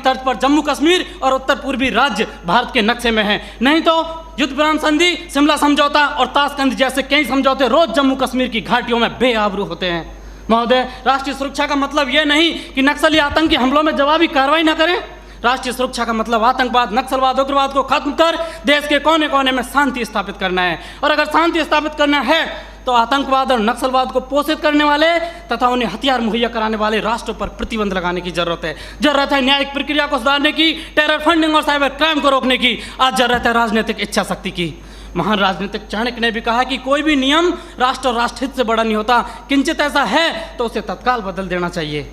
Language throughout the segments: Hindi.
तर्ज पर जम्मू कश्मीर और उत्तर पूर्वी राज्य भारत के नक्शे में हैं। नहीं तो युद्ध विराम संधि, शिमला समझौता और ताशकंद जैसे कई समझौते रोज जम्मू कश्मीर की घाटियों में बेआबरू होते हैं। महोदय, राष्ट्रीय सुरक्षा का मतलब यह नहीं कि नक्सली आतंकी हमलों में जवाबी कार्रवाई न करें। राष्ट्रीय सुरक्षा का मतलब आतंकवाद, नक्सलवाद, उग्रवाद को खत्म कर देश के कोने कोने में शांति स्थापित करना है। और अगर शांति स्थापित करना है तो आतंकवाद और नक्सलवाद को पोषित करने वाले तथा उन्हें हथियार मुहैया कराने वाले राष्ट्रों पर प्रतिबंध लगाने की जरूरत है। जरूरत है न्यायिक प्रक्रिया को सुधारने की, टेरर फंडिंग और साइबर क्राइम को रोकने की। आज जरूरत है राजनीतिक इच्छा शक्ति की। महान राजनीतिक चाणक्य ने भी कहा कि कोई भी नियम राष्ट्र और राष्ट्रहित से बड़ा नहीं होता। किंचित ऐसा है तो उसे तत्काल बदल देना चाहिए।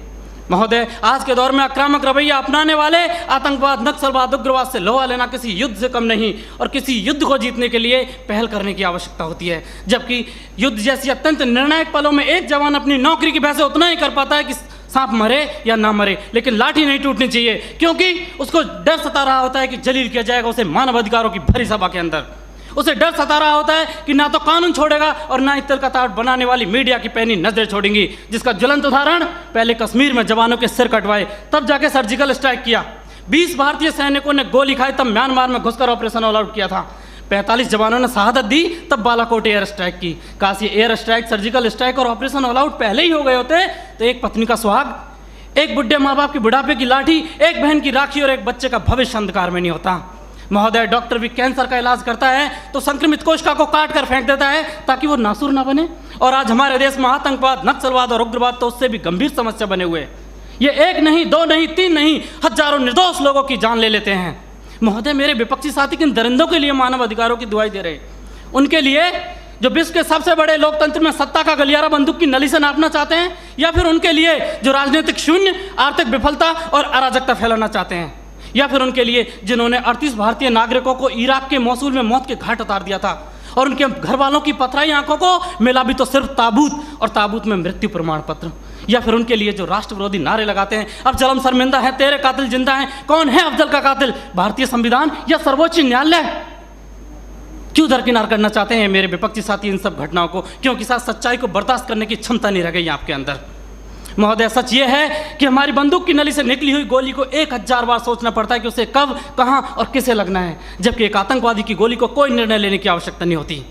महोदय, आज के दौर में आक्रामक रवैया अपनाने वाले आतंकवाद, नक्सलवाद, उग्रवाद से लोहा लेना किसी युद्ध से कम नहीं और किसी युद्ध को जीतने के लिए पहल करने की आवश्यकता होती है। जबकि युद्ध जैसी अत्यंत निर्णायक पलों में एक जवान अपनी नौकरी की वजह से उतना ही कर पाता है कि सांप मरे या ना मरे, लेकिन लाठी नहीं टूटनी चाहिए, क्योंकि उसको डर सता रहा होता है कि जलील किया जाएगा उसे मानव अधिकारों की भरी सभा के अंदर। उसे डर सता रहा होता है कि ना तो कानून छोड़ेगा और ना ही तिल का ताड़ बनाने वाली मीडिया की पैनी नजरें छोड़ेंगी, जिसका ज्वलंत उदाहरण पहले कश्मीर में जवानों के सिर कटवाए, तब जाके सर्जिकल स्ट्राइक किया। 20 भारतीय सैनिकों ने गोली खाई, तब म्यांमार में घुसकर ऑपरेशन ऑल आउट किया था। 45 जवानों ने शहादत दी, तब बालाकोट एयर स्ट्राइक की। काश ये एयर स्ट्राइक, सर्जिकल स्ट्राइक और ऑपरेशन ऑल आउट पहले ही हो गए होते तो एक पत्नी का सुहाग, एक बुढ़े माँ बाप की बुढ़ापे की लाठी, एक बहन की राखी और एक बच्चे का भविष्य अंधकार में नहीं होता। महोदय, डॉक्टर भी कैंसर का इलाज करता है तो संक्रमित कोशिका को काट कर फेंक देता है ताकि वो नासूर ना बने। और आज हमारे देश में आतंकवाद, नक्सलवाद और उग्रवाद तो उससे भी गंभीर समस्या बने हुए। ये एक नहीं, दो नहीं, तीन नहीं, हजारों निर्दोष लोगों की जान ले लेते हैं। महोदय, मेरे विपक्षी साथी किन दरिंदों के लिए मानव अधिकारों की दुहाई दे रहे, उनके लिए जो विश्व के सबसे बड़े लोकतंत्र में सत्ता का गलियारा बंदूक की नली से नापना चाहते हैं, या फिर उनके लिए जो राजनीतिक शून्य, आर्थिक विफलता और अराजकता फैलाना चाहते हैं, या फिर उनके लिए जिन्होंने 38 भारतीय नागरिकों को इराक के मौसूल में मौत के घाट उतार दिया था और उनके घर वालों की पथराई आंखों को मिला भी तो सिर्फ ताबूत और ताबूत में मृत्यु प्रमाण पत्र, या फिर उनके लिए जो राष्ट्र विरोधी नारे लगाते हैं, अफजल शर्मिंदा है, तेरे कातिल जिंदा हैं। कौन है अफजल का कातिल, भारतीय संविधान या सर्वोच्च न्यायालय? क्यों दरकिनार करना चाहते हैं मेरे विपक्षी साथी इन सब घटनाओं को? क्योंकि साथ सच्चाई को बर्दाश्त करने की क्षमता नहीं रह गई आपके अंदर। महोदय, सच ये है कि हमारी बंदूक की नली से निकली हुई गोली को 1000 बार सोचना पड़ता है कि उसे कब, कहां और किसे लगना है, जबकि एक आतंकवादी की गोली को कोई निर्णय लेने की आवश्यकता नहीं होती।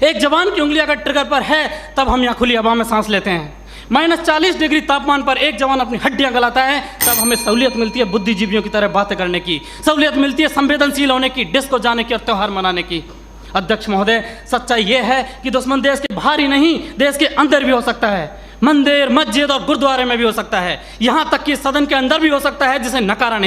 एक जवान की उंगली अगर ट्रिगर पर है तब हम यहाँ खुली हवा में सांस लेते हैं। -40 डिग्री तापमान पर एक जवान अपनी हड्डियां गलाता है, तब हमें सहूलियत मिलती है बुद्धिजीवियों की तरह बातें करने की, सहूलियत मिलती है संवेदनशील होने की, डिस्को जाने की और त्यौहार मनाने की। अध्यक्ष महोदय, सच्चाई यह है कि दुश्मन देश के बाहर ही नहीं, देश के अंदर भी हो सकता है। मंदिर, मस्जिद और गुरुद्वारे में भी हो सकता है, यहाँ तक कि सदन के अंदर भी हो सकता है, जिसे नकारा नहीं